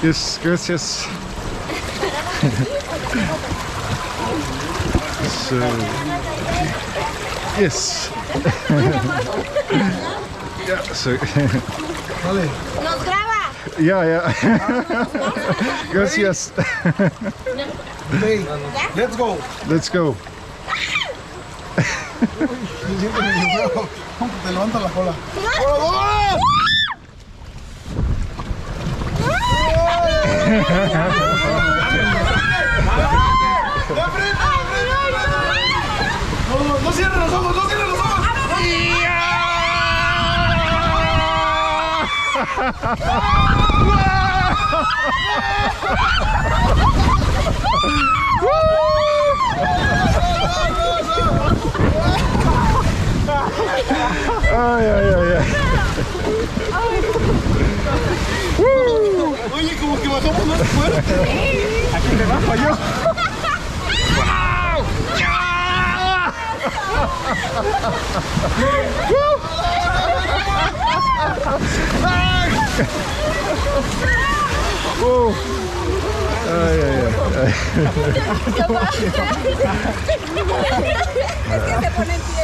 Yes, gracias. So, yes. Yeah, so. Nos graba. Yeah. Gracias. Hey, let's go. Let's go. Te levanta la cola. No cierren los ojos, no cierren los ojos. Ay. Oye, como que bajamos más fuerte. Aquí me bajo yo. Ay. Es que se pone en pie.